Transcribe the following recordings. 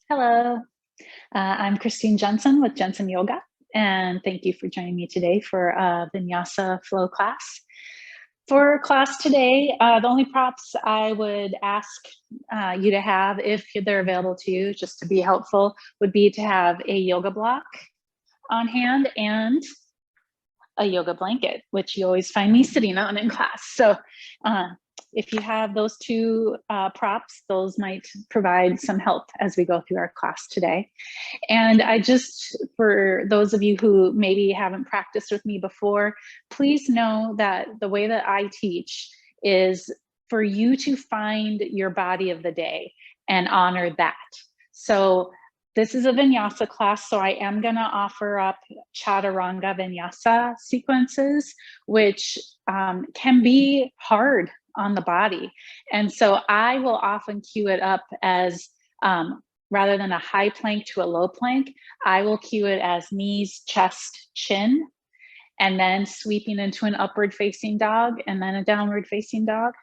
Hello, I'm Christine Jenson with Jenson Yoga, and thank you for joining me today for a Vinyasa flow class. For class today, the only props I would ask you to have, if they're available to you, just to be helpful, would be to have a yoga block on hand and a yoga blanket, which you always find me sitting on in class. So if you have those two props, those might provide some help as we go through our class today. And for those of you who maybe haven't practiced with me before, please know that the way that I teach is for you to find your body of the day and honor that. So this is a Vinyasa class, so I am going to offer up Chaturanga Vinyasa sequences, which can be hard on the body. And so I will often cue it up as, rather than a high plank to a low plank, I will cue it as knees, chest, chin, and then sweeping into an upward facing dog and then a downward facing dog.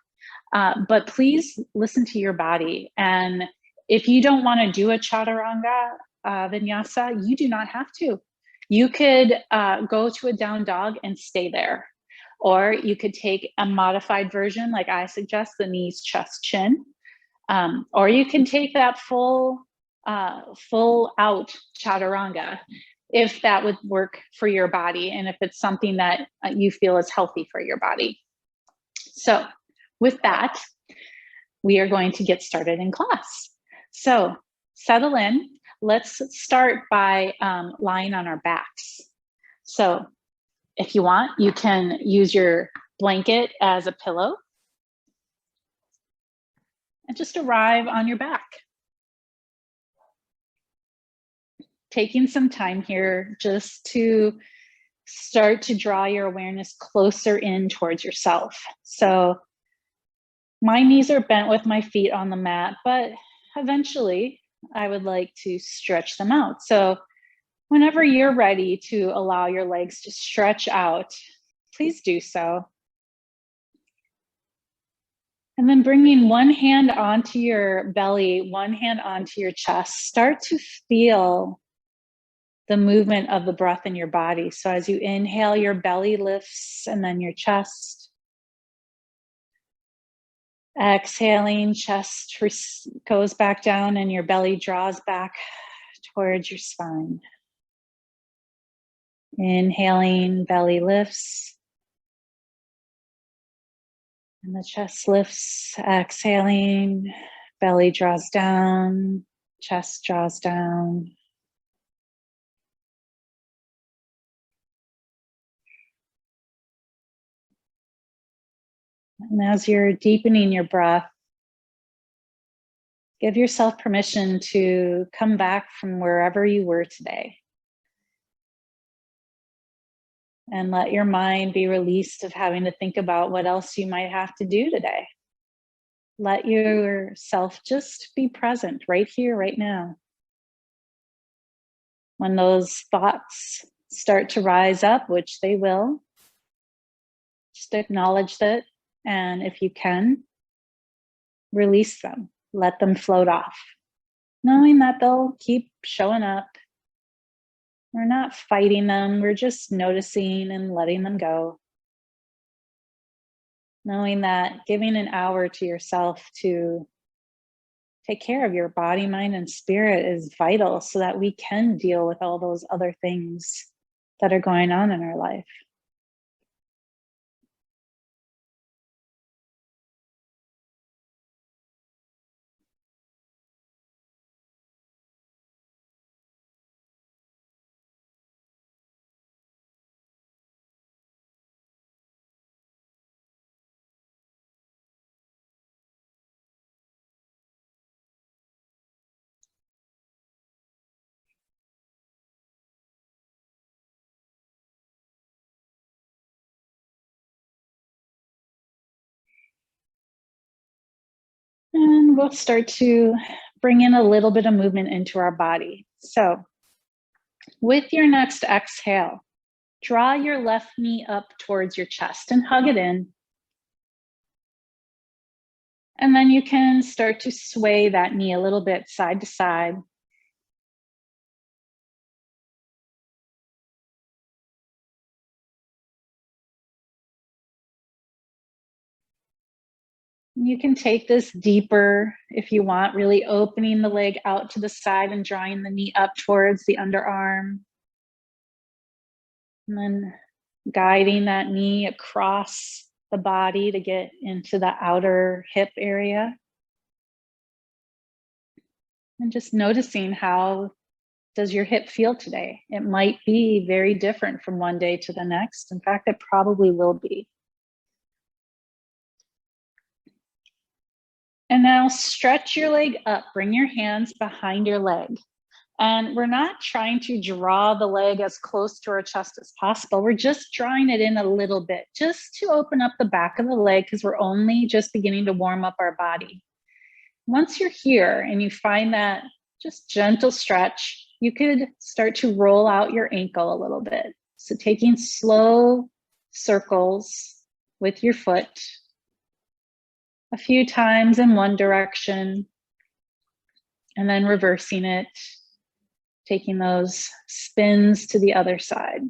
But please listen to your body. And if you don't want to do a Chaturanga Vinyasa, you do not have to. You could go to a down dog and stay there. Or you could take a modified version, like I suggest, the knees, chest, chin. Or you can take that full out Chaturanga, if that would work for your body and if it's something that you feel is healthy for your body. So with that, we are going to get started in class. So settle in. Let's start by lying on our backs. So if you want, you can use your blanket as a pillow and just arrive on your back. Taking some time here just to start to draw your awareness closer in towards yourself. So my knees are bent with my feet on the mat, but eventually I would like to stretch them out. So whenever you're ready to allow your legs to stretch out, please do so. And then bringing one hand onto your belly, one hand onto your chest, start to feel the movement of the breath in your body. So as you inhale, your belly lifts and then your chest. Exhaling, chest goes back down and your belly draws back towards your spine. Inhaling, belly lifts. And the chest lifts. Exhaling, belly draws down, chest draws down. And as you're deepening your breath, give yourself permission to come back from wherever you were today. And let your mind be released of having to think about what else you might have to do today. Let yourself just be present right here, right now. When those thoughts start to rise up, which they will, just acknowledge that. And if you can, release them. Let them float off, knowing that they'll keep showing up. We're not fighting them. We're just noticing and letting them go. Knowing that giving an hour to yourself to take care of your body, mind, and spirit is vital so that we can deal with all those other things that are going on in our life. And we'll start to bring in a little bit of movement into our body. So with your next exhale, draw your left knee up towards your chest and hug it in. And then you can start to sway that knee a little bit side to side. You can take this deeper if you want, really opening the leg out to the side and drawing the knee up towards the underarm. And then guiding that knee across the body to get into the outer hip area. And just noticing, how does your hip feel today? It might be very different from one day to the next. In fact, it probably will be. And now stretch your leg up, bring your hands behind your leg. And we're not trying to draw the leg as close to our chest as possible. We're just drawing it in a little bit, just to open up the back of the leg, because we're only just beginning to warm up our body. Once you're here and you find that just gentle stretch, you could start to roll out your ankle a little bit. So taking slow circles with your foot a few times in one direction, and then reversing it, taking those spins to the other side.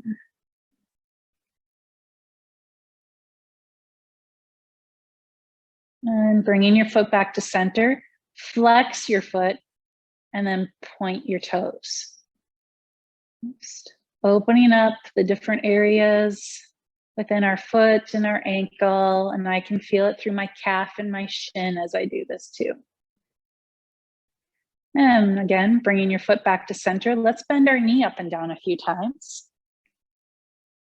And bringing your foot back to center, flex your foot, and then point your toes. Just opening up the different areas within our foot and our ankle, and I can feel it through my calf and my shin as I do this too. And again, bringing your foot back to center. Let's bend our knee up and down a few times.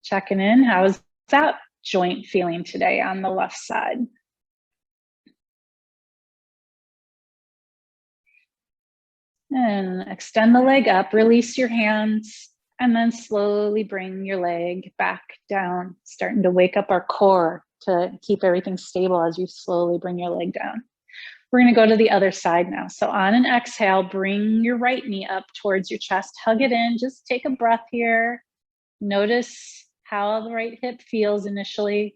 Checking in, how's that joint feeling today on the left side? And extend the leg up, release your hands, and then slowly bring your leg back down, starting to wake up our core to keep everything stable as you slowly bring your leg down. We're going to go to the other side now. So on an exhale, bring your right knee up towards your chest, hug it in, just take a breath here. Notice how the right hip feels initially.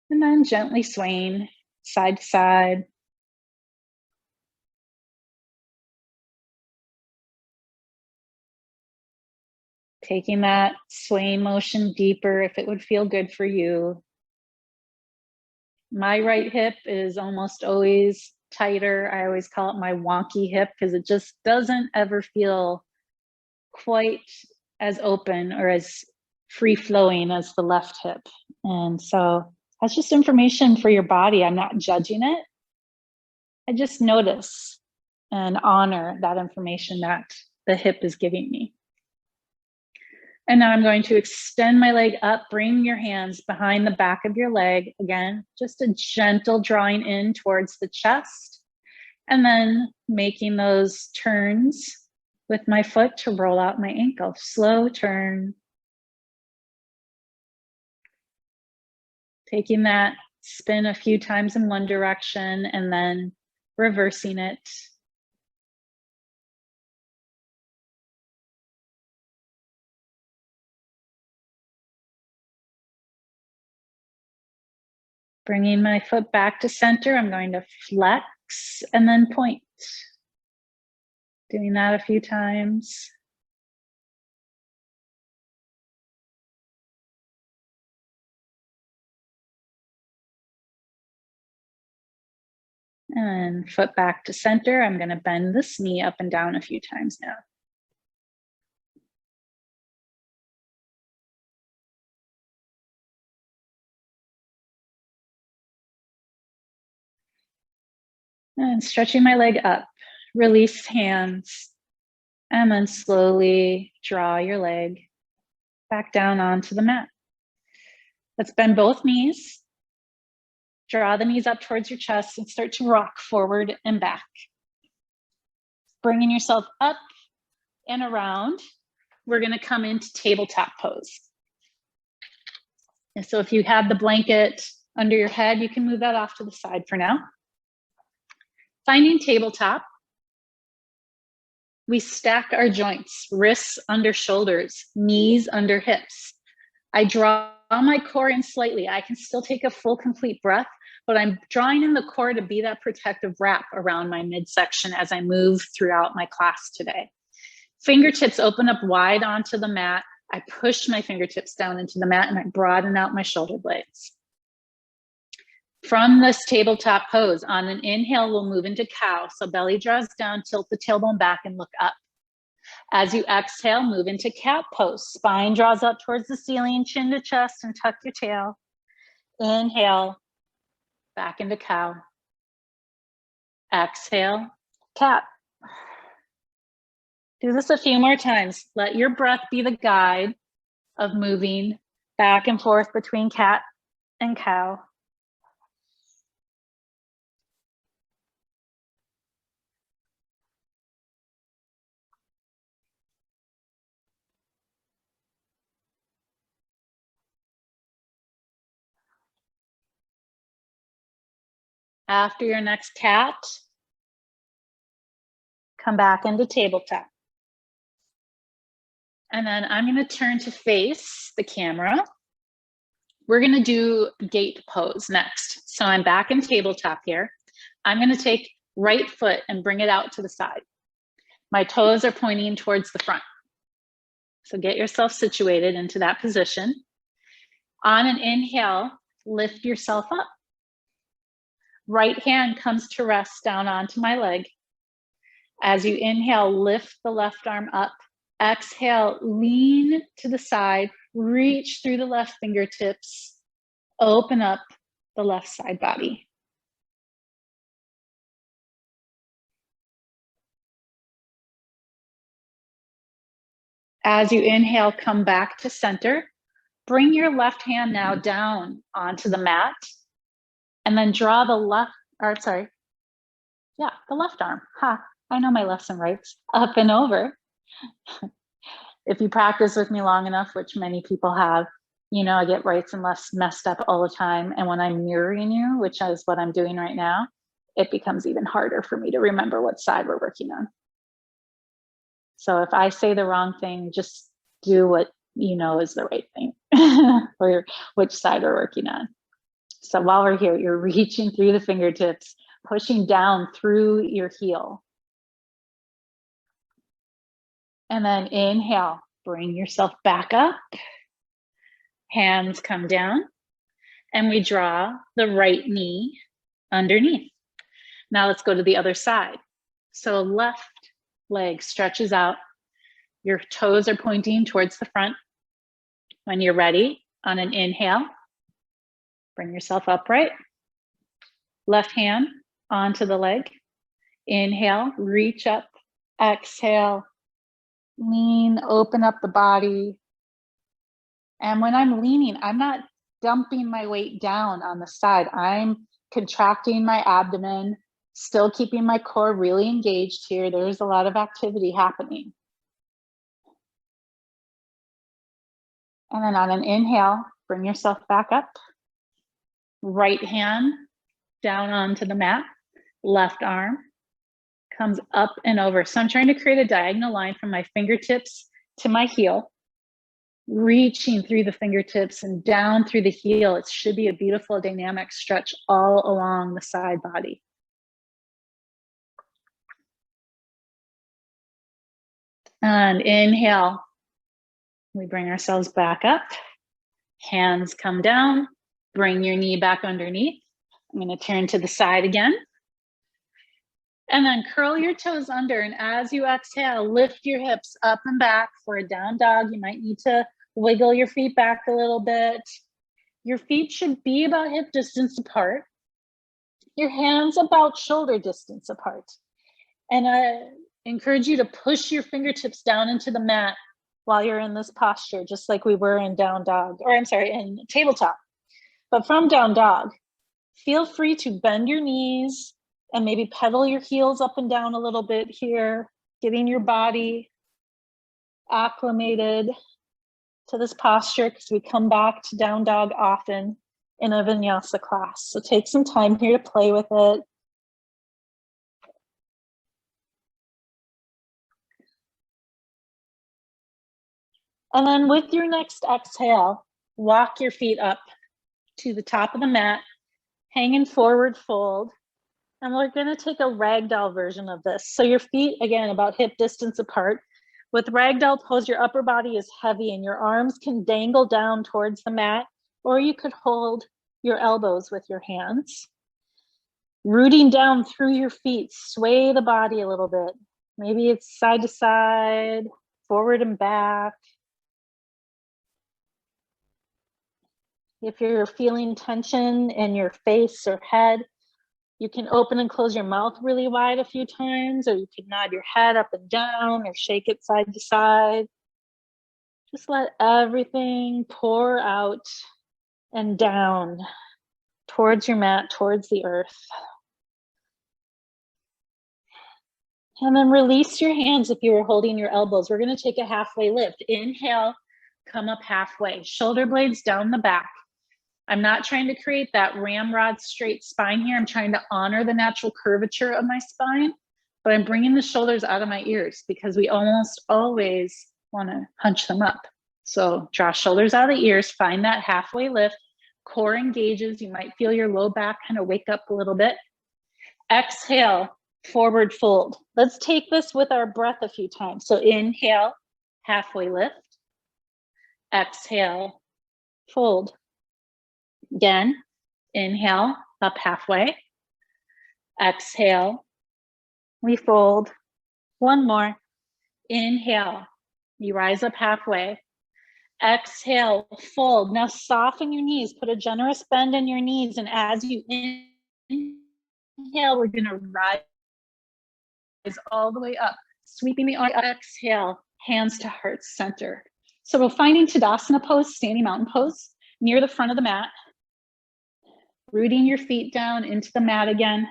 And then gently swaying side to side. Taking that swaying motion deeper if it would feel good for you. My right hip is almost always tighter. I always call it my wonky hip, because it just doesn't ever feel quite as open or as free-flowing as the left hip. And so that's just information for your body. I'm not judging it. I just notice and honor that information that the hip is giving me. And now I'm going to extend my leg up, bring your hands behind the back of your leg. Again, just a gentle drawing in towards the chest, and then making those turns with my foot to roll out my ankle. Slow turn. Taking that spin a few times in one direction and then reversing it. Bringing my foot back to center, I'm going to flex and then point. Doing that a few times. And foot back to center, I'm going to bend this knee up and down a few times now. And stretching my leg up, release hands, and then slowly draw your leg back down onto the mat. Let's bend both knees. Draw the knees up towards your chest and start to rock forward and back. Bringing yourself up and around, we're going to come into tabletop pose. And so if you have the blanket under your head, you can move that off to the side for now. Finding tabletop, we stack our joints, wrists under shoulders, knees under hips. I draw my core in slightly. I can still take a full, complete breath, but I'm drawing in the core to be that protective wrap around my midsection as I move throughout my class today. Fingertips open up wide onto the mat. I push my fingertips down into the mat and I broaden out my shoulder blades. From this tabletop pose, on an inhale, we'll move into cow. So belly draws down, tilt the tailbone back and look up. As you exhale, move into cat pose. Spine draws up towards the ceiling, chin to chest, and tuck your tail. Inhale, back into cow. Exhale, cat. Do this a few more times. Let your breath be the guide of moving back and forth between cat and cow. After your next cat, come back into tabletop. And then I'm going to turn to face the camera. We're going to do gate pose next. So I'm back in tabletop here. I'm going to take right foot and bring it out to the side. My toes are pointing towards the front. So get yourself situated into that position. On an inhale, lift yourself up. Right hand comes to rest down onto my leg. As you inhale, lift the left arm up. Exhale, lean to the side, reach through the left fingertips, open up the left side body. As you inhale, come back to center. Bring your left hand now down onto the mat, and then draw the left arm. I know my lefts and rights. Up and over. If you practice with me long enough, which many people have, you know I get rights and lefts messed up all the time. And when I'm mirroring you, which is what I'm doing right now, it becomes even harder for me to remember what side we're working on. So if I say the wrong thing, just do what you know is the right thing or which side we're working on. So while we're here, you're reaching through the fingertips, pushing down through your heel. And then inhale, bring yourself back up. Hands come down, and we draw the right knee underneath. Now let's go to the other side. So left leg stretches out. Your toes are pointing towards the front. When you're ready, on an inhale, bring yourself upright. Left hand onto the leg. Inhale, reach up. Exhale, lean, open up the body. And when I'm leaning, I'm not dumping my weight down on the side. I'm contracting my abdomen, still keeping my core really engaged here. There's a lot of activity happening. And then on an inhale, bring yourself back up. Right hand down onto the mat. Left arm comes up and over. So I'm trying to create a diagonal line from my fingertips to my heel, reaching through the fingertips and down through the heel. It should be a beautiful dynamic stretch all along the side body. And inhale, we bring ourselves back up. Hands come down, bring your knee back underneath. I'm going to turn to the side again. And then curl your toes under, and as you exhale, lift your hips up and back for a down dog. You might need to wiggle your feet back a little bit. Your feet should be about hip distance apart. Your hands about shoulder distance apart. And I encourage you to push your fingertips down into the mat while you're in this posture, just like we were in down dog, or I'm sorry, in tabletop. But from down dog, feel free to bend your knees and maybe pedal your heels up and down a little bit here, getting your body acclimated to this posture, because we come back to down dog often in a vinyasa class. So take some time here to play with it. And then with your next exhale, walk your feet up to the top of the mat, hanging forward fold. And we're going to take a ragdoll version of this. So your feet, again, about hip distance apart. With ragdoll pose, your upper body is heavy and your arms can dangle down towards the mat, or you could hold your elbows with your hands. Rooting down through your feet, sway the body a little bit. Maybe it's side to side, forward and back. If you're feeling tension in your face or head, you can open and close your mouth really wide a few times, or you can nod your head up and down or shake it side to side. Just let everything pour out and down towards your mat, towards the earth. And then release your hands if you were holding your elbows. We're going to take a halfway lift. Inhale, come up halfway. Shoulder blades down the back. I'm not trying to create that ramrod straight spine here. I'm trying to honor the natural curvature of my spine, but I'm bringing the shoulders out of my ears because we almost always want to hunch them up. So draw shoulders out of the ears, find that halfway lift, core engages. You might feel your low back kind of wake up a little bit. Exhale, forward fold. Let's take this with our breath a few times. So inhale, halfway lift. Exhale, fold. Again, inhale, up halfway. Exhale, we fold. One more. Inhale, you rise up halfway. Exhale, fold. Now soften your knees. Put a generous bend in your knees. And as you inhale, we're going to rise all the way up, sweeping the arm. Exhale, hands to heart center. So we're finding Tadasana pose, standing mountain pose, near the front of the mat. Rooting your feet down into the mat again.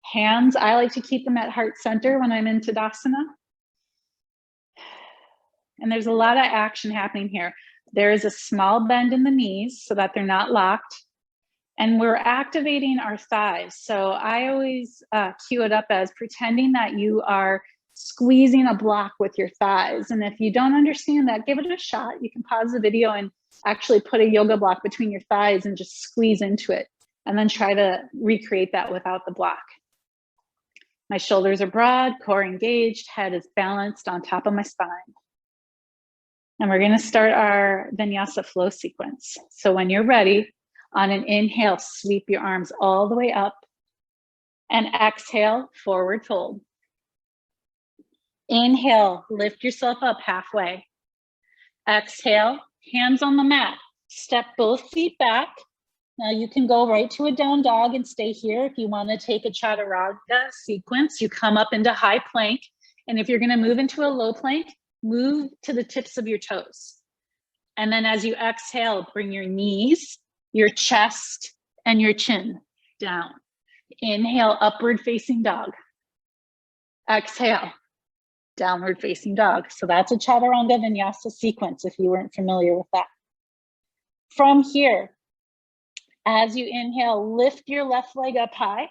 Hands, I like to keep them at heart center when I'm in Tadasana. And there's a lot of action happening here. There is a small bend in the knees so that they're not locked. And we're activating our thighs. So I always cue it up as pretending that you are squeezing a block with your thighs. And if you don't understand that, give it a shot. You can pause the video and actually put a yoga block between your thighs and just squeeze into it. And then try to recreate that without the block. My shoulders are broad, core engaged, head is balanced on top of my spine. And we're going to start our Vinyasa flow sequence. So when you're ready, on an inhale, sweep your arms all the way up. And exhale, forward fold. Inhale, lift yourself up halfway. Exhale, hands on the mat. Step both feet back. Now you can go right to a down dog and stay here. If you want to take a chaturanga sequence, you come up into high plank. And if you're going to move into a low plank, move to the tips of your toes. And then as you exhale, bring your knees, your chest, and your chin down. Inhale, upward facing dog. Exhale, downward facing dog. So that's a chaturanga vinyasa sequence if you weren't familiar with that. From here, as you inhale, lift your left leg up high.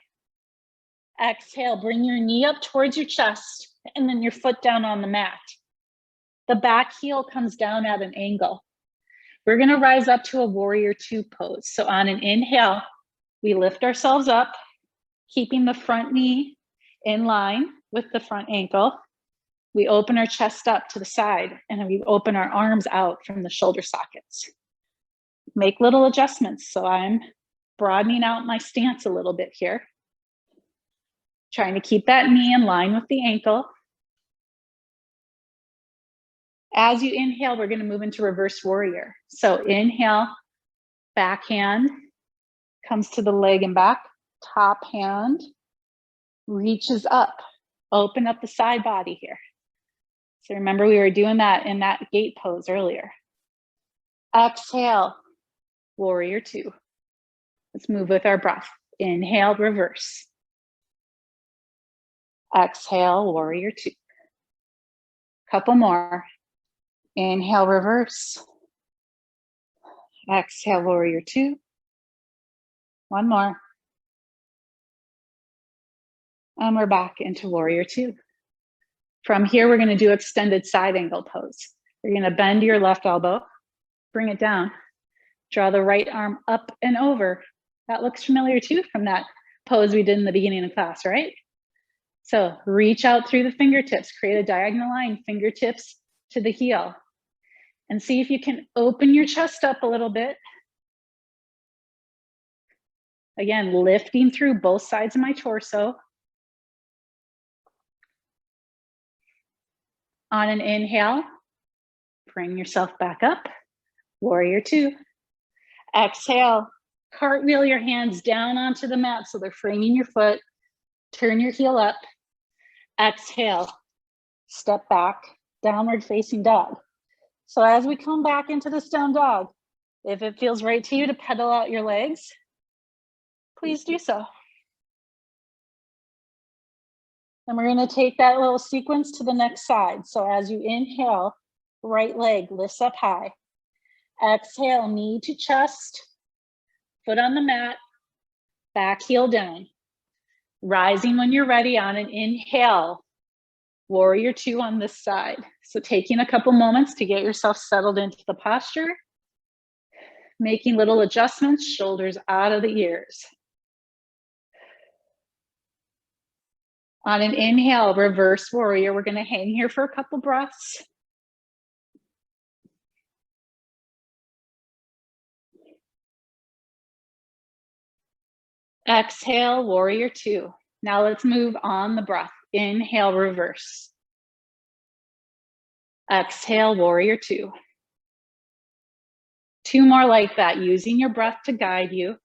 Exhale, bring your knee up towards your chest and then your foot down on the mat. The back heel comes down at an angle. We're going to rise up to a warrior two pose. So on an inhale, we lift ourselves up, keeping the front knee in line with the front ankle. We open our chest up to the side and we open our arms out from the shoulder sockets. Make little adjustments. So I'm broadening out my stance a little bit here. Trying to keep that knee in line with the ankle. As you inhale, we're going to move into reverse warrior. So inhale, back hand comes to the leg and back. Top hand reaches up. Open up the side body here. So remember, we were doing that in that gate pose earlier. Exhale, warrior two. Let's move with our breath. Inhale, reverse. Exhale, warrior two. Couple more. Inhale, reverse. Exhale, warrior two. One more. And we're back into warrior two. From here, we're going to do extended side angle pose. You're going to bend your left elbow, bring it down, draw the right arm up and over. That looks familiar too from that pose we did in the beginning of class, right? So reach out through the fingertips, create a diagonal line, fingertips to the heel. And see if you can open your chest up a little bit. Again, lifting through both sides of my torso. On an inhale, bring yourself back up. Warrior two. Exhale, cartwheel your hands down onto the mat so they're framing your foot. Turn your heel up. Exhale, step back, downward facing dog. So as we come back into this down dog, if it feels right to you to pedal out your legs, please do so. And we're going to take that little sequence to the next side. So as you inhale, right leg lifts up high. Exhale, knee to chest, foot on the mat, back heel down. Rising when you're ready on an inhale, warrior two on this side. So taking a couple moments to get yourself settled into the posture, making little adjustments, shoulders out of the ears. On an inhale, reverse warrior. We're going to hang here for a couple breaths. Exhale, warrior two. Now let's move on the breath. Inhale, reverse. Exhale, warrior two. Two more like that, using your breath to guide you.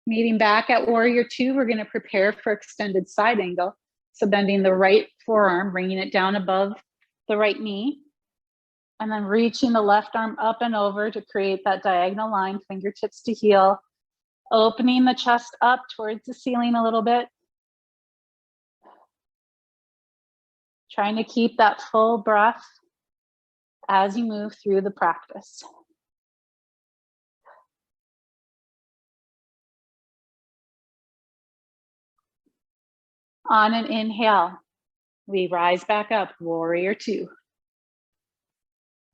Meeting back at warrior two, we're going to prepare for extended side angle. So bending the right forearm, bringing it down above the right knee, and then reaching the left arm up and over to create that diagonal line, fingertips to heel, opening the chest up towards the ceiling a little bit. Trying to keep that full breath as you move through the practice. On an inhale, we rise back up, warrior two.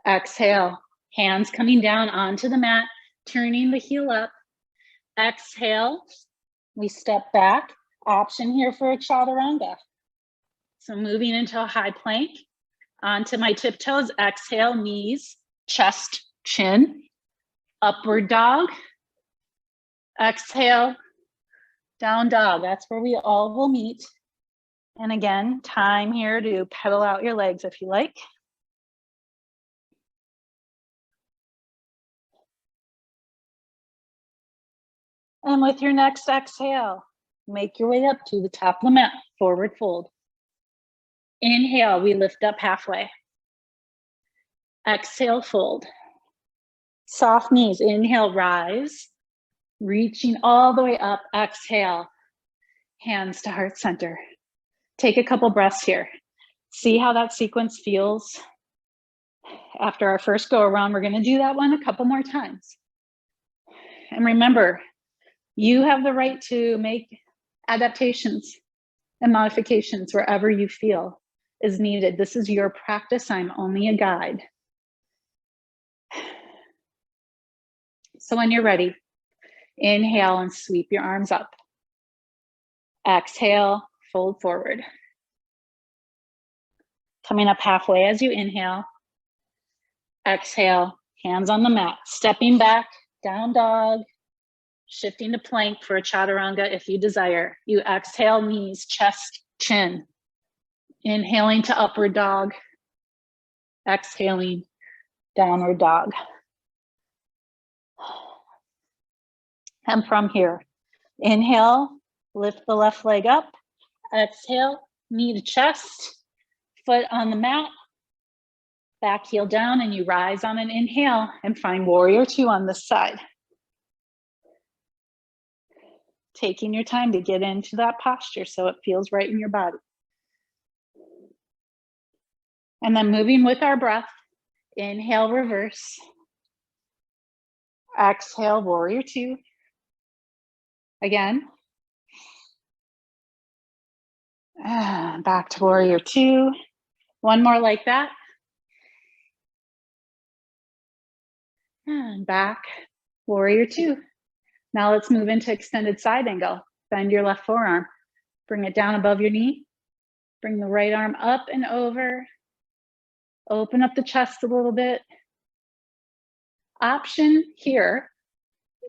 Exhale, hands coming down onto the mat, turning the heel up. Exhale, we step back, option here for a chaturanga. So moving into a high plank, onto my tiptoes, exhale, knees, chest, chin, upward dog. Exhale, down dog. That's where we all will meet. And again, time here to pedal out your legs if you like. And with your next exhale, make your way up to the top of the mat, forward fold. Inhale, we lift up halfway. Exhale, fold. Soft knees, inhale, rise. Reaching all the way up, exhale. Hands to heart center. Take a couple breaths here. See how that sequence feels. After our first go around, we're going to do that one a couple more times. And remember, you have the right to make adaptations and modifications wherever you feel is needed. This is your practice. I'm only a guide. So when you're ready, inhale and sweep your arms up. Exhale, fold forward. Coming up halfway as you inhale. Exhale, hands on the mat, stepping back, down dog, shifting to plank for a chaturanga if you desire. You exhale, knees, chest, chin. Inhaling to upward dog. Exhaling, downward dog. And from here, inhale, lift the left leg up. Exhale, knee to chest, foot on the mat, back heel down, and you rise on an inhale and find warrior two on this side. Taking your time to get into that posture so it feels right in your body. And then moving with our breath, inhale, reverse. Exhale, warrior two. Again. Back to warrior two. One more like that. And back, warrior two. Now let's move into extended side angle. Bend your left forearm. Bring it down above your knee. Bring the right arm up and over. Open up the chest a little bit. Option here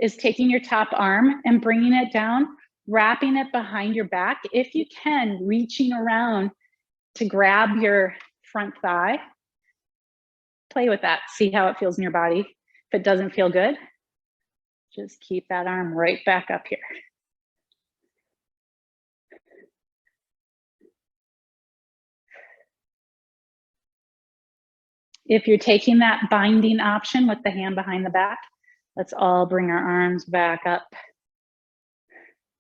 is taking your top arm and bringing it down, wrapping it behind your back. If you can, reaching around to grab your front thigh. Play with that, see how it feels in your body. If it doesn't feel good, just keep that arm right back up here. If you're taking that binding option with the hand behind the back, let's all bring our arms back up.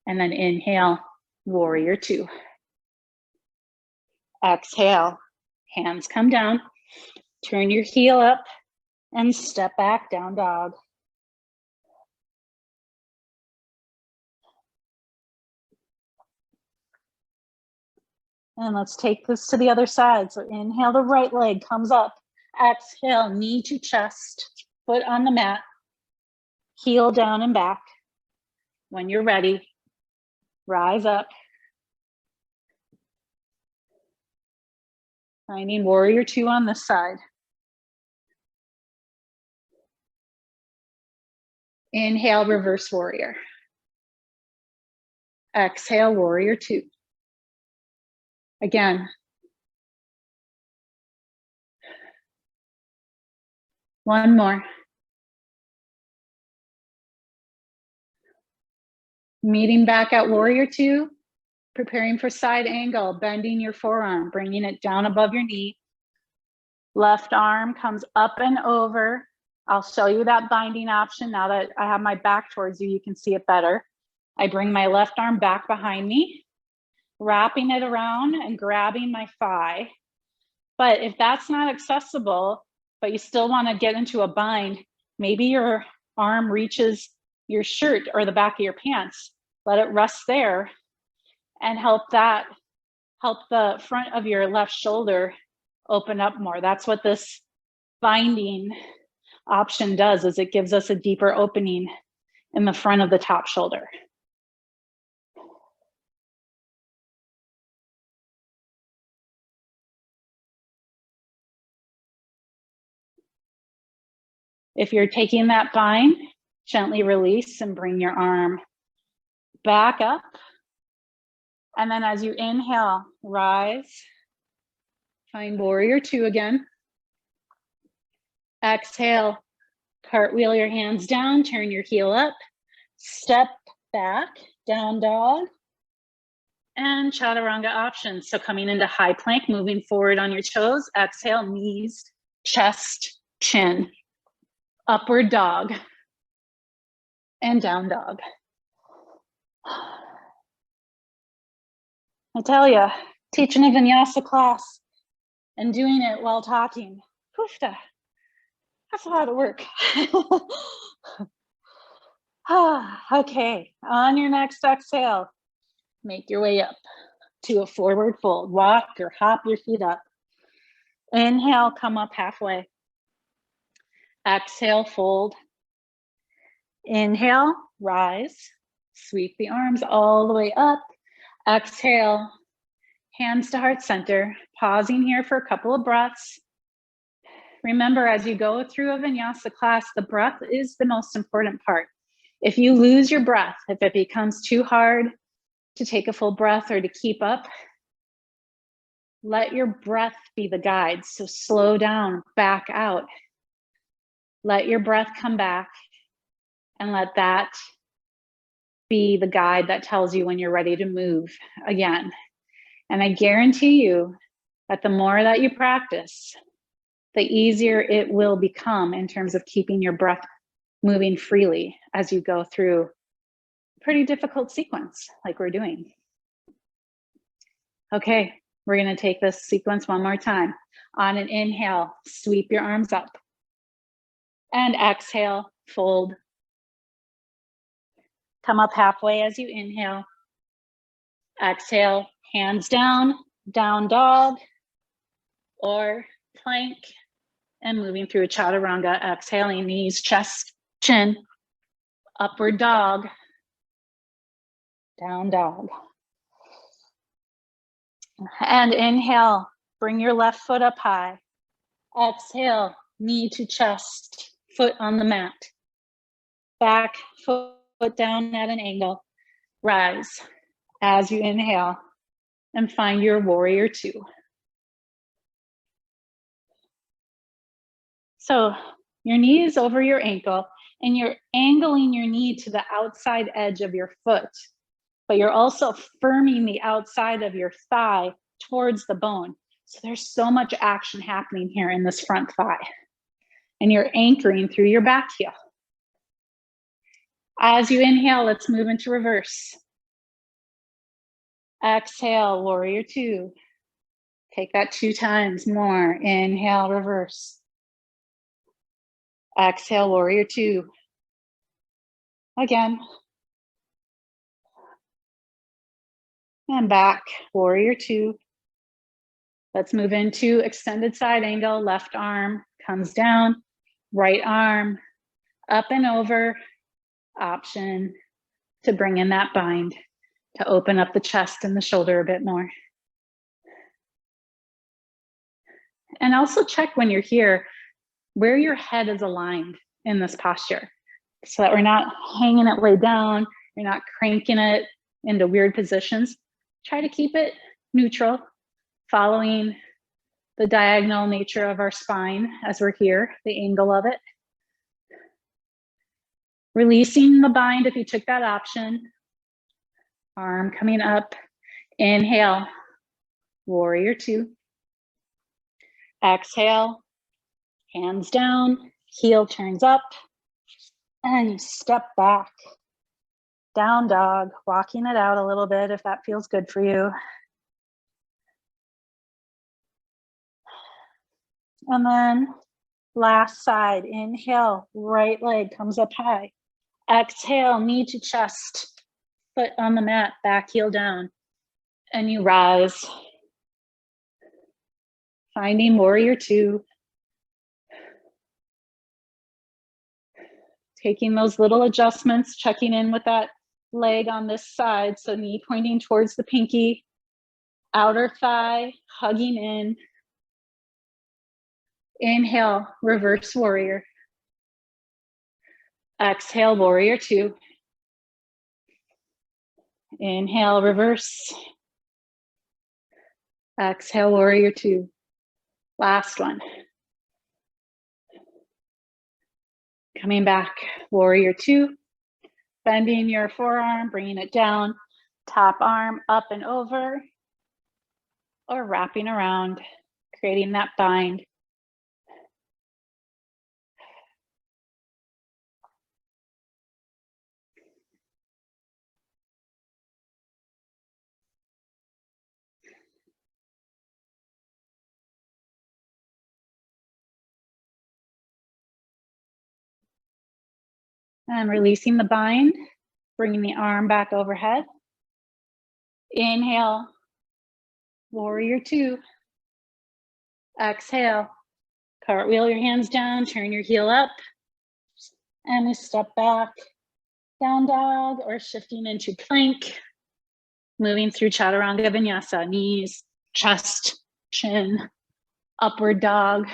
And then inhale, warrior two. Exhale, hands come down. Turn your heel up and step back, down dog. And let's take this to the other side. So inhale, the right leg comes up. Exhale, knee to chest, foot on the mat, heel down and back. When you're ready, rise up. Finding warrior two on this side. Inhale, reverse warrior. Exhale, warrior two. Again. One more. Meeting back at warrior two, preparing for side angle, bending your forearm, bringing it down above your knee. Left arm comes up and over. I'll show you that binding option now that I have my back towards you, you can see it better. I bring my left arm back behind me, wrapping it around and grabbing my thigh. But if that's not accessible, but you still want to get into a bind, maybe your arm reaches your shirt or the back of your pants. Let it rest there and help the front of your left shoulder open up more. That's what this binding option does, is it gives us a deeper opening in the front of the top shoulder. If you're taking that bind, gently release and bring your arm back up. And then as you inhale, rise, find warrior two again. Exhale, cartwheel your hands down, turn your heel up, step back, down dog, and chaturanga options. So coming into high plank, moving forward on your toes, exhale, knees, chest, chin, upward dog, and down dog. I tell you, teaching a vinyasa class and doing it while talking, poofta, that's a lot of work. Okay, on your next exhale, make your way up to a forward fold. Walk or hop your feet up. Inhale, come up halfway. Exhale, fold. Inhale, rise. Sweep the arms all the way up. Exhale, hands to heart center. Pausing here for a couple of breaths. Remember, as you go through a vinyasa class, the breath is the most important part. If you lose your breath, if it becomes too hard to take a full breath or to keep up, let your breath be the guide. So slow down, back out. Let your breath come back and let that be the guide that tells you when you're ready to move again. And I guarantee you that the more that you practice, the easier it will become in terms of keeping your breath moving freely as you go through a pretty difficult sequence like we're doing. Okay, we're going to take this sequence one more time. On an inhale, sweep your arms up. And exhale, fold. Come up halfway as you inhale. Exhale, hands down, down dog, or plank, and moving through a chaturanga. Exhaling, knees, chest, chin, upward dog, down dog. And inhale, bring your left foot up high. Exhale, knee to chest, foot on the mat. Back foot down at an angle. Rise as you inhale and find your warrior two. So your knee is over your ankle and you're angling your knee to the outside edge of your foot, but you're also firming the outside of your thigh towards the bone. So there's so much action happening here in this front thigh. And you're anchoring through your back heel. As you inhale, let's move into reverse. Exhale, warrior two. Take that 2 times more. Inhale, reverse. Exhale, warrior two. Again. And back, warrior two. Let's move into extended side angle. Left arm comes down, right arm up and over. Option to bring in that bind to open up the chest and the shoulder a bit more. And also check when you're here where your head is aligned in this posture so that we're not hanging it way down, you're not cranking it into weird positions. Try to keep it neutral, following the diagonal nature of our spine as we're here, the angle of it. Releasing the bind if you took that option. Arm coming up. Inhale, warrior two. Exhale, hands down, heel turns up, and you step back. Down dog, walking it out a little bit if that feels good for you. And then last side, inhale, right leg comes up high. Exhale, knee to chest, foot on the mat, back heel down, and you rise. Finding warrior two. Taking those little adjustments, checking in with that leg on this side. So knee pointing towards the pinky, outer thigh, hugging in. Inhale, reverse warrior. Exhale, warrior two. Inhale, reverse. Exhale, warrior two. Last one. Coming back, warrior two. Bending your forearm, bringing it down. Top arm up and over. Or wrapping around, creating that bind. And releasing the bind, bringing the arm back overhead. Inhale, warrior two. Exhale, cartwheel your hands down, turn your heel up. And we step back, down dog or shifting into plank. Moving through chaturanga vinyasa, knees, chest, chin, upward dog,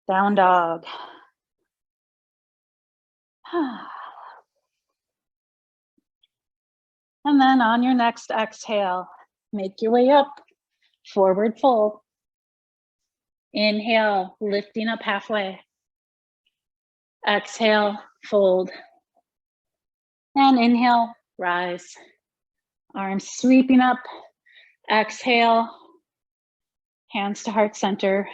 down dog. And then on your next exhale, make your way up, forward fold. Inhale, lifting up halfway. Exhale, fold. And inhale, rise. Arms sweeping up. Exhale, hands to heart center.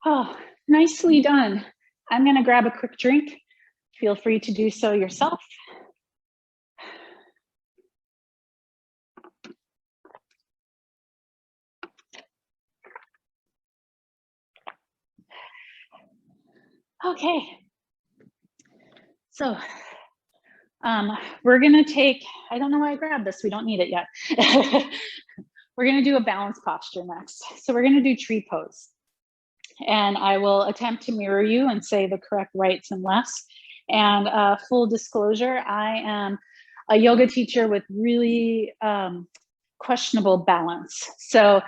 Oh, nicely done. I'm going to grab a quick drink. Feel free to do so yourself. Okay. So we're going to take, I don't know why I grabbed this. We don't need it yet. We're going to do a balance posture next. So we're going to do tree pose. And I will attempt to mirror you and say the correct rights and lefts. And full disclosure, I am a yoga teacher with really questionable balance. So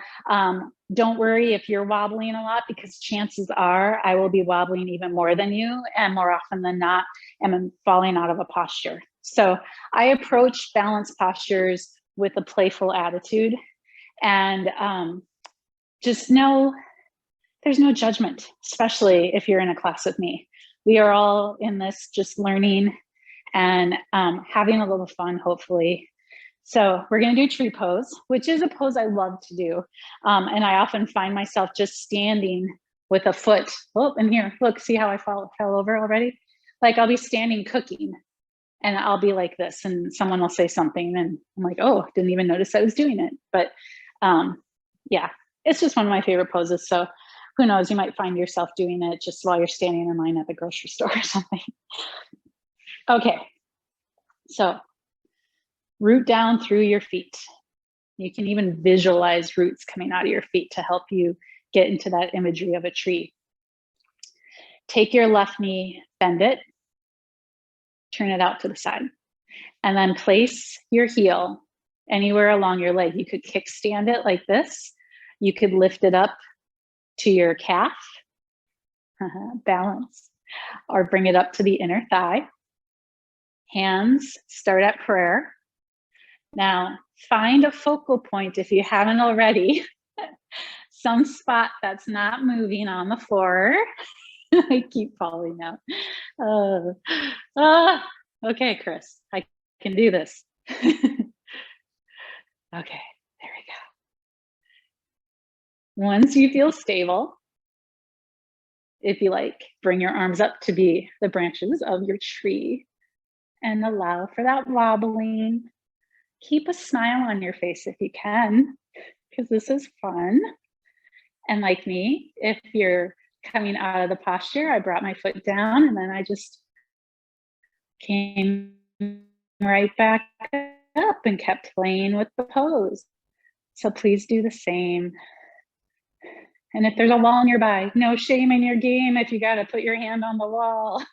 don't worry if you're wobbling a lot, because chances are I will be wobbling even more than you, and more often than not, am falling out of a posture. So I approach balance postures with a playful attitude, and just know there's no judgment, especially if you're in a class with me. We are all in this just learning and having a little fun, hopefully. So we're going to do tree pose, which is a pose I love to do. And I often find myself just standing with a foot. Oh, and here, look, see how I fell over already? Like I'll be standing cooking and I'll be like this, and someone will say something and I'm like, oh, didn't even notice I was doing it. But yeah, it's just one of my favorite poses. So who knows, you might find yourself doing it just while you're standing in line at the grocery store or something. Okay, so root down through your feet. You can even visualize roots coming out of your feet to help you get into that imagery of a tree. Take your left knee, bend it, turn it out to the side, and then place your heel anywhere along your leg. You could kickstand it like this. You could lift it up to your calf, balance, or bring it up to the inner thigh. Hands start at prayer. Now, find a focal point if you haven't already, some spot that's not moving on the floor. I keep falling out. Okay, Chris, I can do this. Okay, there we go. Once you feel stable, if you like, bring your arms up to be the branches of your tree and allow for that wobbling. Keep a smile on your face if you can, because this is fun. And like me, if you're coming out of the posture, I brought my foot down and then I just came right back up and kept playing with the pose. So please do the same. And if there's a wall nearby, no shame in your game if you got to put your hand on the wall.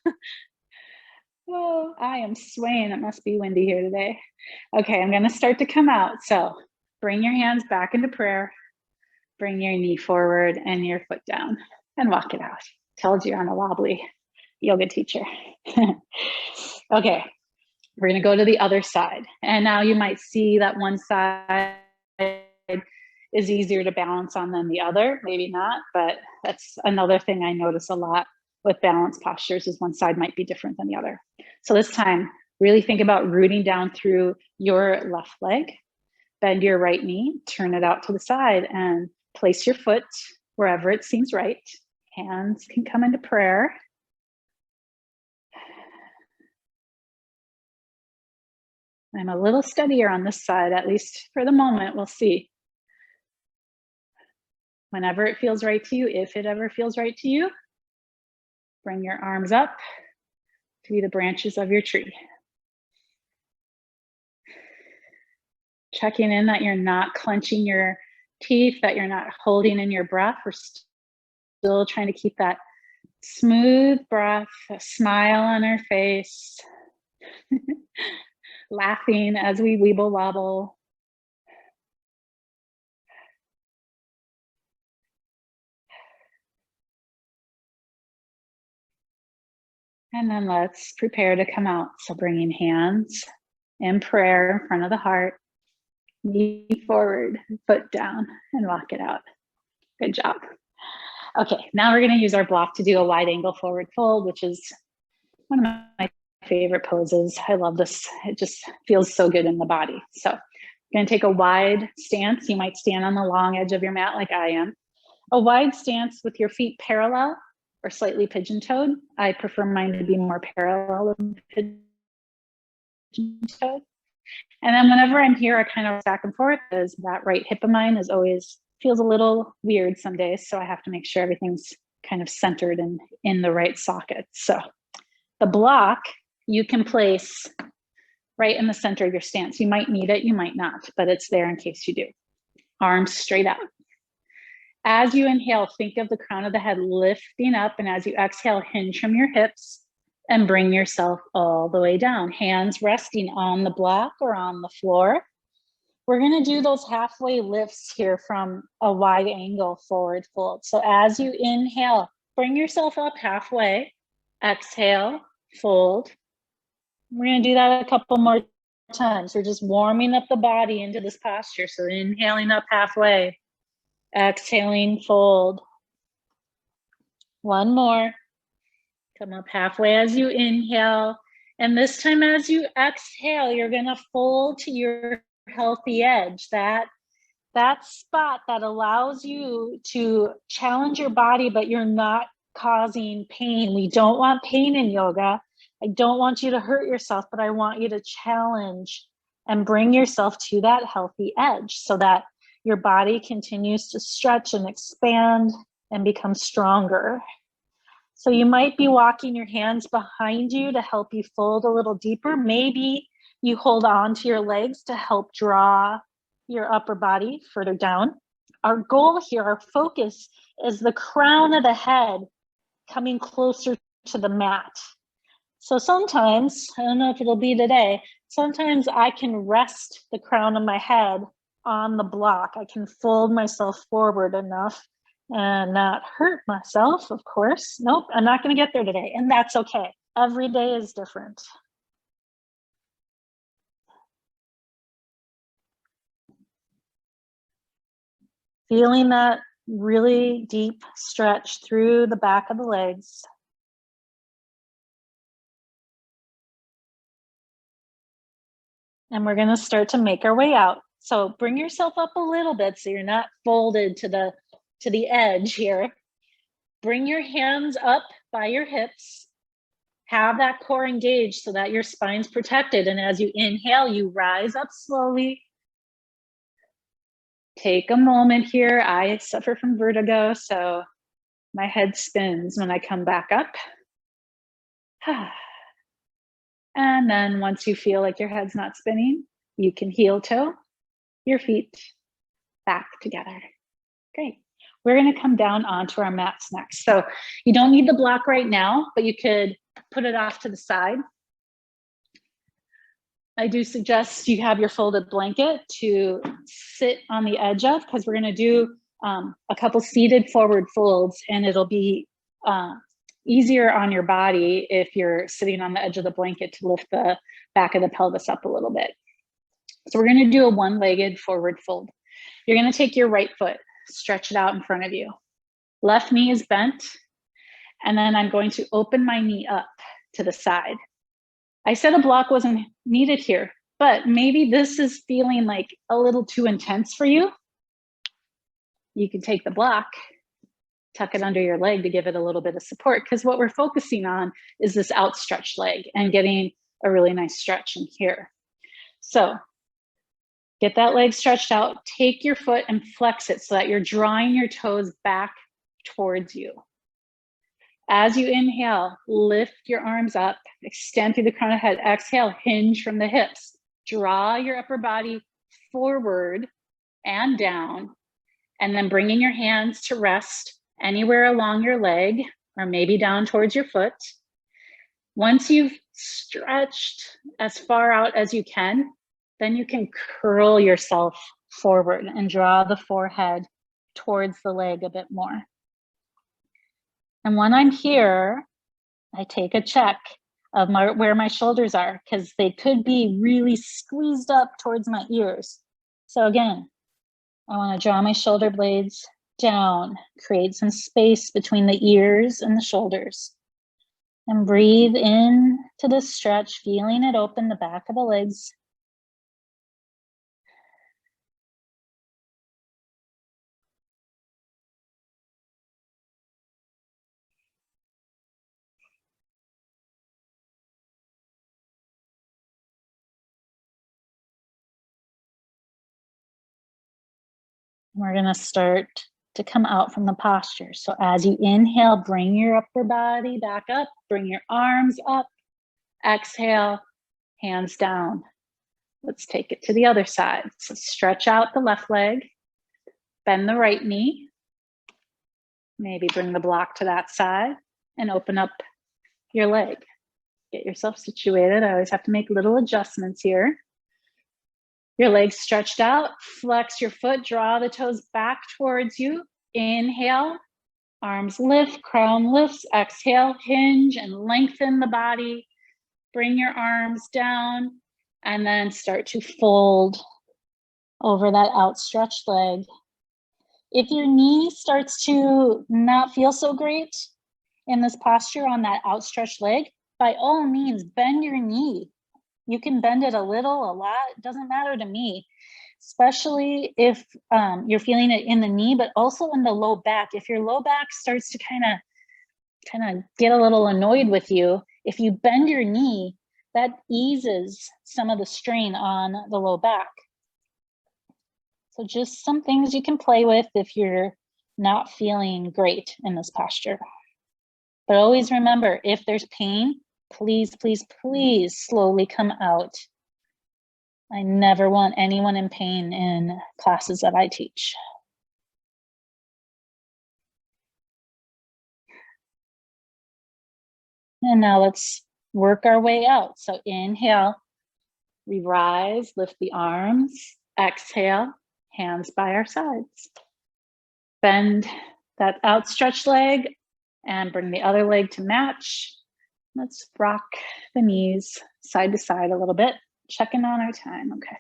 Oh, I am swaying. It must be windy here today. Okay, I'm going to start to come out. So bring your hands back into prayer. Bring your knee forward and your foot down and walk it out. Told you I'm a wobbly yoga teacher. Okay, we're going to go to the other side. And now you might see that one side is easier to balance on than the other. Maybe not, but that's another thing I notice a lot with balance postures, is one side might be different than the other. So this time, really think about rooting down through your left leg. Bend your right knee, turn it out to the side, and place your foot wherever it seems right. Hands can come into prayer. I'm a little steadier on this side, at least for the moment. We'll see. Whenever it feels right to you, if it ever feels right to you, bring your arms up to be the branches of your tree. Checking in that you're not clenching your teeth, that you're not holding in your breath. We're still trying to keep that smooth breath, a smile on our face, laughing as we weeble wobble. And then let's prepare to come out. So bringing hands in prayer in front of the heart, knee forward, foot down, and walk it out. Good job. Okay, now we're going to use our block to do a wide angle forward fold, which is one of my favorite poses. I love this. It just feels so good in the body. So I'm going to take a wide stance. You might stand on the long edge of your mat like I am. A wide stance with your feet parallel or slightly pigeon-toed. I prefer mine to be more parallel than pigeon-toed. And then whenever I'm here, I kind of back and forth, as that right hip of mine is always feels a little weird some days. So I have to make sure everything's kind of centered and in the right socket. So the block you can place right in the center of your stance. You might need it, you might not, but it's there in case you do. Arms straight out. As you inhale, think of the crown of the head lifting up, and as you exhale, hinge from your hips and bring yourself all the way down. Hands resting on the block or on the floor. We're gonna do those halfway lifts here from a wide angle forward fold. So as you inhale, bring yourself up halfway, exhale, fold. We're gonna do that a couple more times. We're just warming up the body into this posture. So inhaling up halfway, exhaling, fold. One more. Come up halfway as you inhale. And this time as you exhale, you're gonna fold to your healthy edge. That spot that allows you to challenge your body, but you're not causing pain. We don't want pain in yoga. I don't want you to hurt yourself, but I want you to challenge and bring yourself to that healthy edge so that your body continues to stretch and expand and become stronger. So you might be walking your hands behind you to help you fold a little deeper. Maybe you hold on to your legs to help draw your upper body further down. Our goal here, our focus, is the crown of the head coming closer to the mat. So sometimes, I don't know if it'll be today, sometimes I can rest the crown of my head on the block. I can fold myself forward enough and not hurt myself, of course. Nope, I'm not gonna get there today, and that's okay. Every day is different. Feeling that really deep stretch through the back of the legs. And we're gonna start to make our way out. So bring yourself up a little bit so you're not folded to the edge here. Bring your hands up by your hips. Have that core engaged so that your spine's protected. And as you inhale, you rise up slowly. Take a moment here. I suffer from vertigo, so my head spins when I come back up. And then once you feel like your head's not spinning, you can heel toe your feet back together. Great. We're gonna come down onto our mats next. So you don't need the block right now, but you could put it off to the side. I do suggest you have your folded blanket to sit on the edge of, because we're gonna do a couple seated forward folds, and it'll be easier on your body if you're sitting on the edge of the blanket to lift the back of the pelvis up a little bit. So we're gonna do a one-legged forward fold. You're gonna take your right foot, stretch it out in front of you. Left knee is bent, and then I'm going to open my knee up to the side. I said a block wasn't needed here, but maybe this is feeling like a little too intense for you. You can take the block, tuck it under your leg to give it a little bit of support, because what we're focusing on is this outstretched leg and getting a really nice stretch in here. So get that leg stretched out, take your foot and flex it so that you're drawing your toes back towards you. As you inhale, lift your arms up, extend through the crown of the head, exhale, hinge from the hips. Draw your upper body forward and down, and then bringing your hands to rest anywhere along your leg or maybe down towards your foot. Once you've stretched as far out as you can, then you can curl yourself forward and draw the forehead towards the leg a bit more. And when I'm here, I take a check of where my shoulders are, because they could be really squeezed up towards my ears. So again, I want to draw my shoulder blades down, create some space between the ears and the shoulders. And breathe in to the stretch, feeling it open the back of the legs. We're going to start to come out from the posture. So as you inhale, bring your upper body back up, bring your arms up, exhale, hands down. Let's take it to the other side. So stretch out the left leg, bend the right knee, maybe bring the block to that side and open up your leg. Get yourself situated. I always have to make little adjustments here. Your legs stretched out, flex your foot, draw the toes back towards you. Inhale, arms lift, crown lifts. Exhale, hinge and lengthen the body. Bring your arms down and then start to fold over that outstretched leg. If your knee starts to not feel so great in this posture on that outstretched leg, by all means, bend your knee. You can bend it a little, a lot, it doesn't matter to me, especially if you're feeling it in the knee, but also in the low back. If your low back starts to kind of get a little annoyed with you, if you bend your knee, that eases some of the strain on the low back. So just some things you can play with if you're not feeling great in this posture. But always remember, if there's pain, please, please, please slowly come out. I never want anyone in pain in classes that I teach. And now let's work our way out. So inhale, we rise, lift the arms. Exhale, hands by our sides. Bend that outstretched leg and bring the other leg to match. Let's rock the knees side to side a little bit, checking on our time, okay.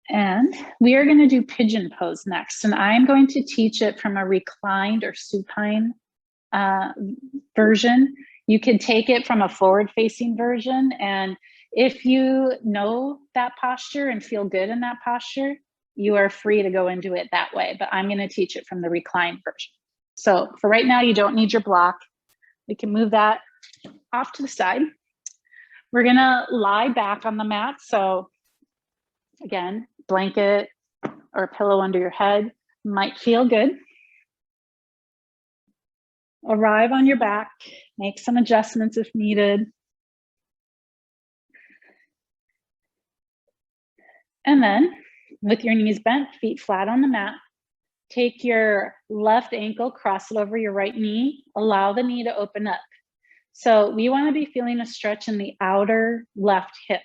And we are gonna do pigeon pose next, and I'm going to teach it from a reclined or supine version. You can take it from a forward-facing version, and if you know that posture and feel good in that posture, you are free to go into it that way, but I'm gonna teach it from the reclined version. So for right now, you don't need your block. We can move that off to the side. We're gonna lie back on the mat. So again, blanket or pillow under your head might feel good. Arrive on your back, make some adjustments if needed. And then with your knees bent, feet flat on the mat, take your left ankle, cross it over your right knee, allow the knee to open up. So we want to be feeling a stretch in the outer left hip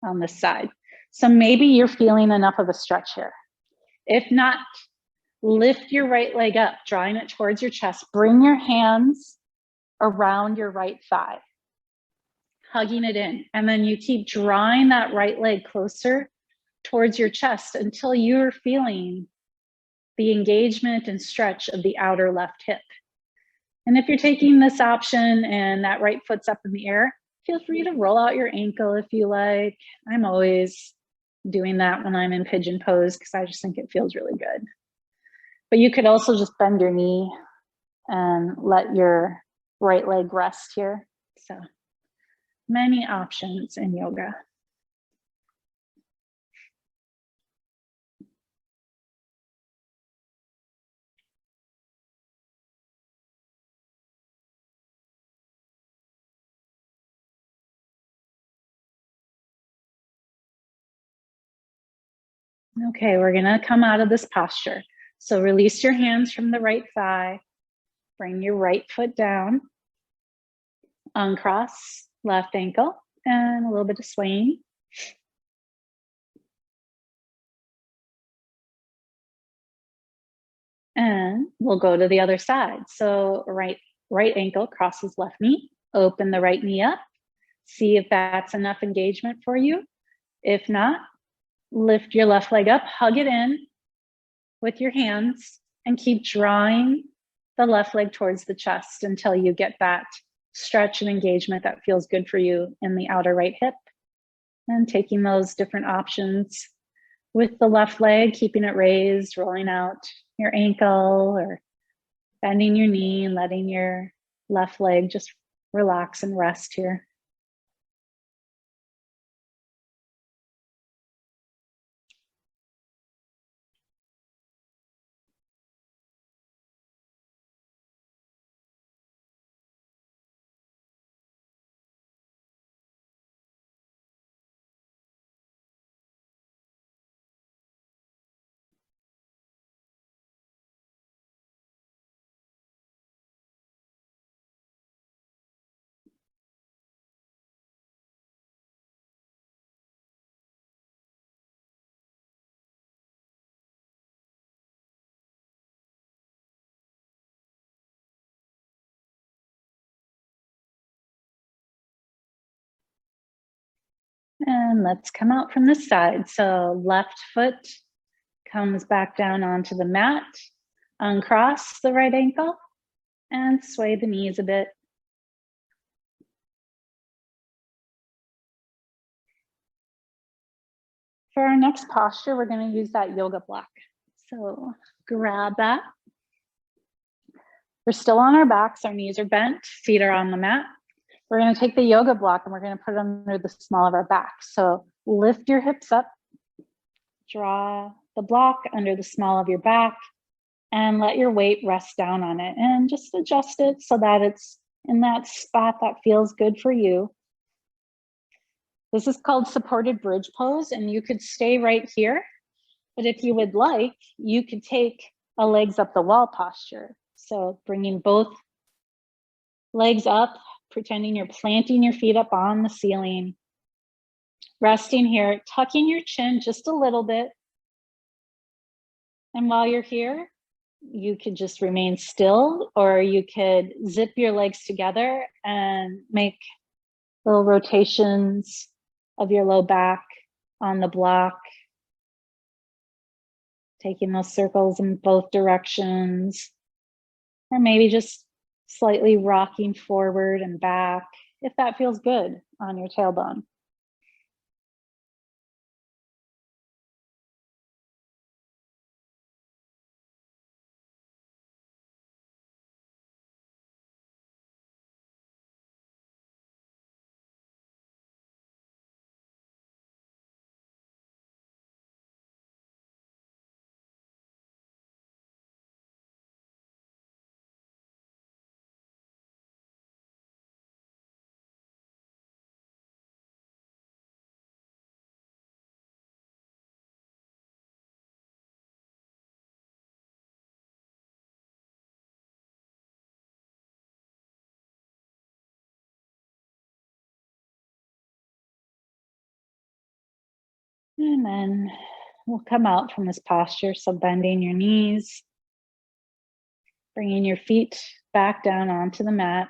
on this side. So maybe you're feeling enough of a stretch here. If not, lift your right leg up, drawing it towards your chest. Bring your hands around your right thigh, hugging it in. And then you keep drawing that right leg closer towards your chest until you're feeling the engagement and stretch of the outer left hip. And if you're taking this option and that right foot's up in the air, feel free to roll out your ankle if you like. I'm always doing that when I'm in pigeon pose because I just think it feels really good. But you could also just bend your knee and let your right leg rest here. So many options in yoga. Okay, we're gonna come out of this posture. So release your hands from the right thigh, bring your right foot down, uncross left ankle, and a little bit of swaying. And we'll go to the other side. So right ankle crosses left knee, open the right knee up, see if that's enough engagement for you. If not, lift your left leg up, hug it in with your hands, and keep drawing the left leg towards the chest until you get that stretch and engagement that feels good for you in the outer right hip. And taking those different options with the left leg, keeping it raised, rolling out your ankle or bending your knee and letting your left leg just relax and rest here. And let's come out from this side. So left foot comes back down onto the mat, uncross the right ankle, and sway the knees a bit. For our next posture, we're going to use that yoga block. So grab that. We're still on our backs, our knees are bent, feet are on the mat. We're going to take the yoga block and we're going to put it under the small of our back. So lift your hips up, draw the block under the small of your back, and let your weight rest down on it and just adjust it so that it's in that spot that feels good for you. This is called supported bridge pose, and you could stay right here. But if you would like, you could take a legs up the wall posture. So bringing both legs up, pretending you're planting your feet up on the ceiling, resting here, tucking your chin just a little bit. And while you're here, you could just remain still, or you could zip your legs together and make little rotations of your low back on the block, taking those circles in both directions, or maybe just slightly rocking forward and back if that feels good on your tailbone. And then we'll come out from this posture. So bending your knees, bringing your feet back down onto the mat.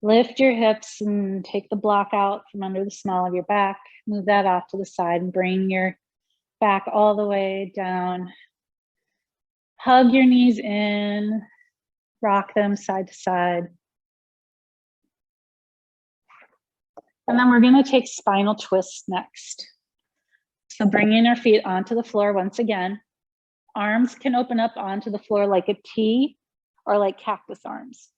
Lift your hips and take the block out from under the small of your back. Move that off to the side and bring your back all the way down. Hug your knees in, rock them side to side. And then we're going to take spinal twists next. So bringing our feet onto the floor once again. Arms can open up onto the floor like a T or like cactus arms.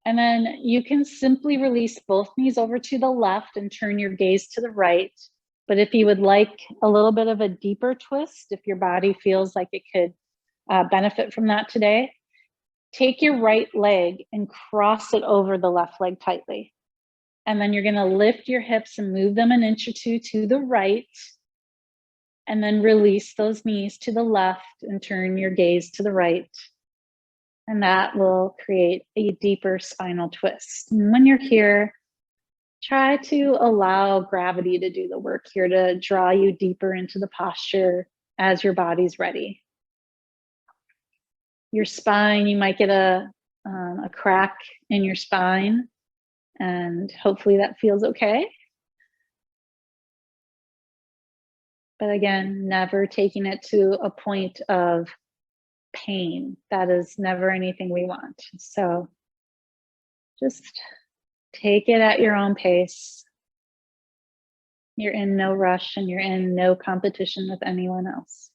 And then you can simply release both knees over to the left and turn your gaze to the right. But if you would like a little bit of a deeper twist, if your body feels like it could benefit from that today, take your right leg and cross it over the left leg tightly. And then you're going to lift your hips and move them an inch or two to the right. And then release those knees to the left and turn your gaze to the right. And that will create a deeper spinal twist. And when you're here, try to allow gravity to do the work here to draw you deeper into the posture as your body's ready. Your spine, you might get a crack in your spine, and hopefully that feels okay. But again, never taking it to a point of pain. That is never anything we want. So just take it at your own pace. You're in no rush and you're in no competition with anyone else.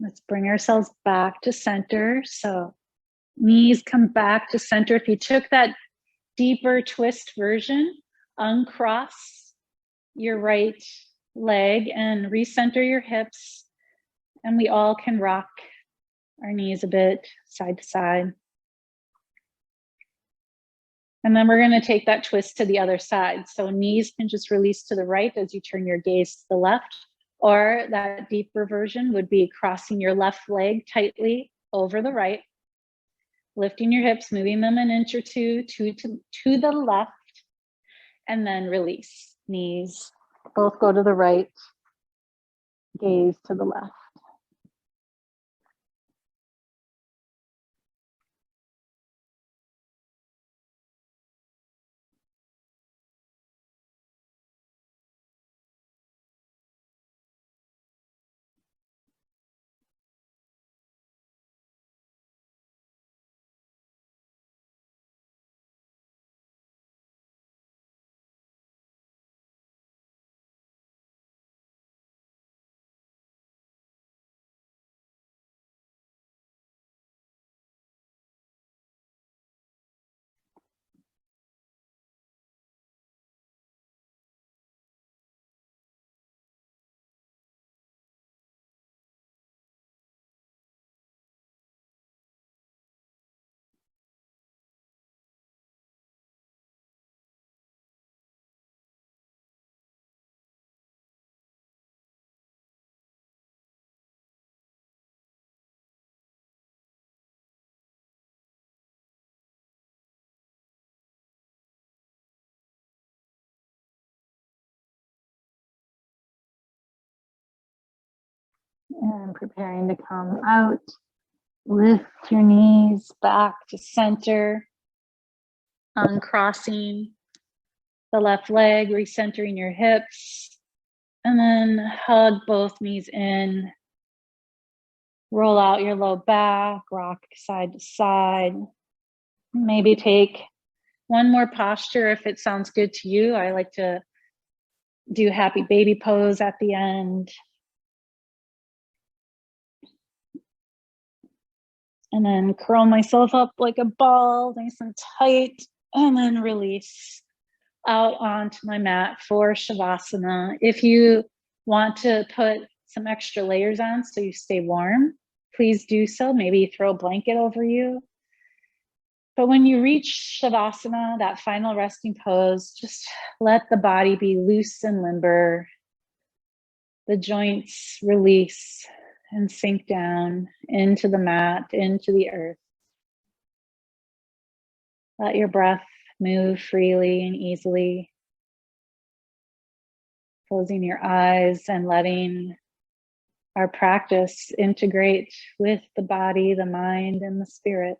Let's bring ourselves back to center. So knees come back to center. If you took that deeper twist version, uncross your right leg and recenter your hips. And we all can rock our knees a bit side to side. And then we're going to take that twist to the other side. So knees can just release to the right as you turn your gaze to the left, Or that deeper version would be crossing your left leg tightly over the right, lifting your hips, moving them an inch or two to the left, and then release. Knees both go to the right, gaze to the left. And preparing to come out. Lift your knees back to center, uncrossing the left leg, recentering your hips, and then hug both knees in. Roll out your low back, rock side to side. Maybe take one more posture if it sounds good to you. I like to do happy baby pose at the end. And then curl myself up like a ball, nice and tight, and then release out onto my mat for Shavasana. If you want to put some extra layers on so you stay warm, please do so. Maybe throw a blanket over you. But when you reach Shavasana, that final resting pose, just let the body be loose and limber. The joints release and sink down into the mat, into the earth. Let your breath move freely and easily. Closing your eyes and letting our practice integrate with the body, the mind, and the spirit.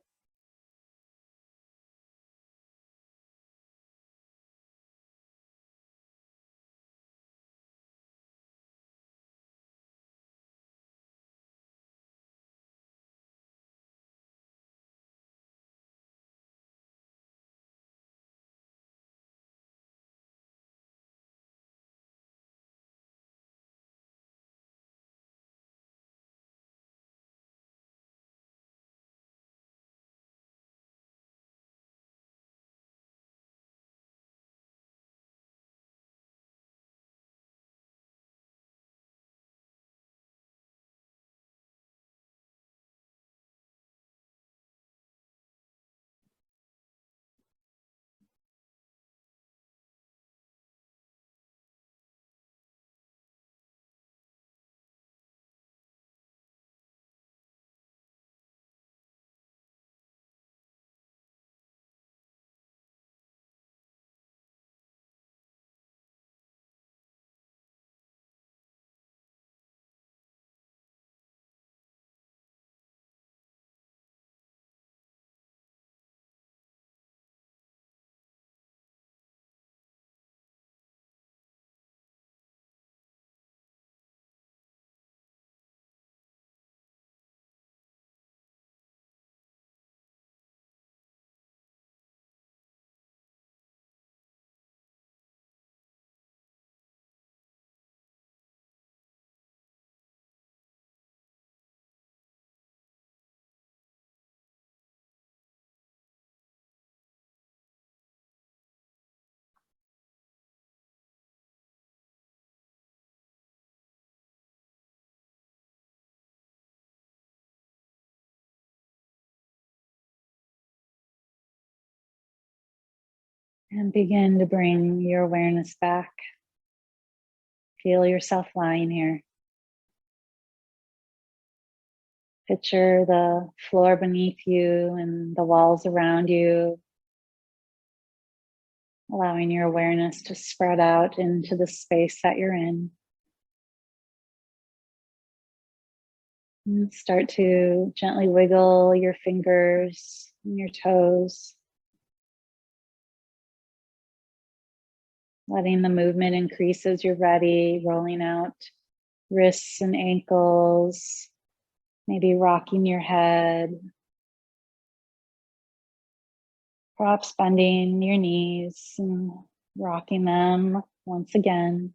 And begin to bring your awareness back. Feel yourself lying here. Picture the floor beneath you and the walls around you, allowing your awareness to spread out into the space that you're in. And start to gently wiggle your fingers and your toes, letting the movement increase as you're ready, rolling out wrists and ankles, maybe rocking your head, perhaps bending your knees and rocking them once again.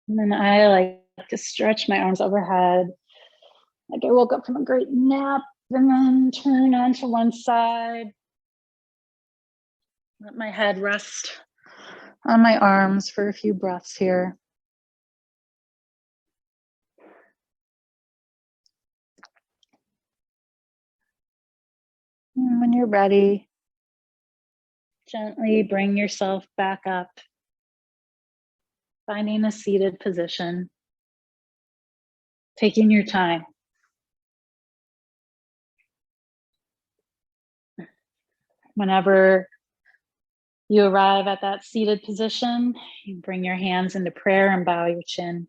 And then I like to stretch my arms overhead, like I woke up from a great nap, and then turn onto one side. Let my head rest on my arms for a few breaths here. And when you're ready, gently bring yourself back up, finding a seated position, taking your time. Whenever you arrive at that seated position, you bring your hands into prayer and bow your chin.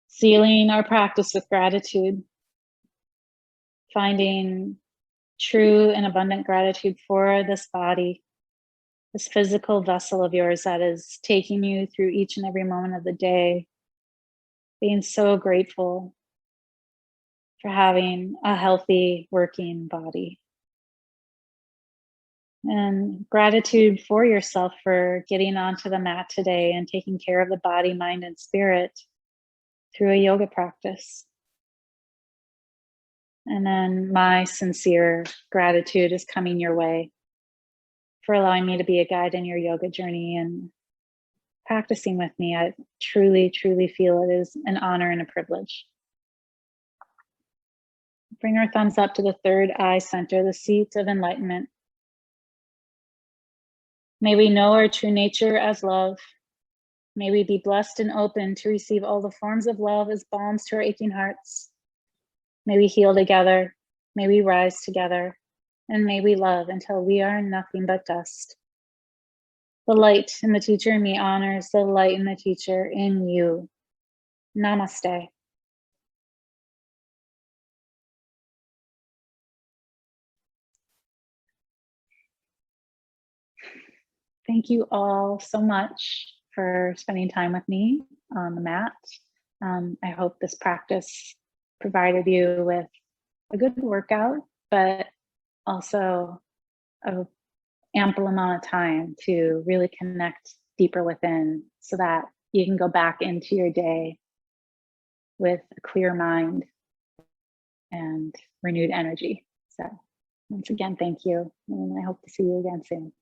Sealing our practice with gratitude, finding true and abundant gratitude for this body, this physical vessel of yours that is taking you through each and every moment of the day. Being so grateful for having a healthy working body. And gratitude for yourself for getting onto the mat today and taking care of the body, mind, and spirit through a yoga practice. And then my sincere gratitude is coming your way for allowing me to be a guide in your yoga journey and practicing with me. I truly, truly feel it is an honor and a privilege. Bring our thumbs up to the third eye center, the seat of enlightenment. May we know our true nature as love. May we be blessed and open to receive all the forms of love as balms to our aching hearts. May we heal together. May we rise together. And may we love until we are nothing but dust. The light in the teacher in me honors the light in the teacher in you. Namaste. Thank you all so much for spending time with me on the mat. I hope this practice provided you with a good workout, but also an ample amount of time to really connect deeper within so that you can go back into your day with a clear mind and renewed energy. So once again, thank you. And I hope to see you again soon.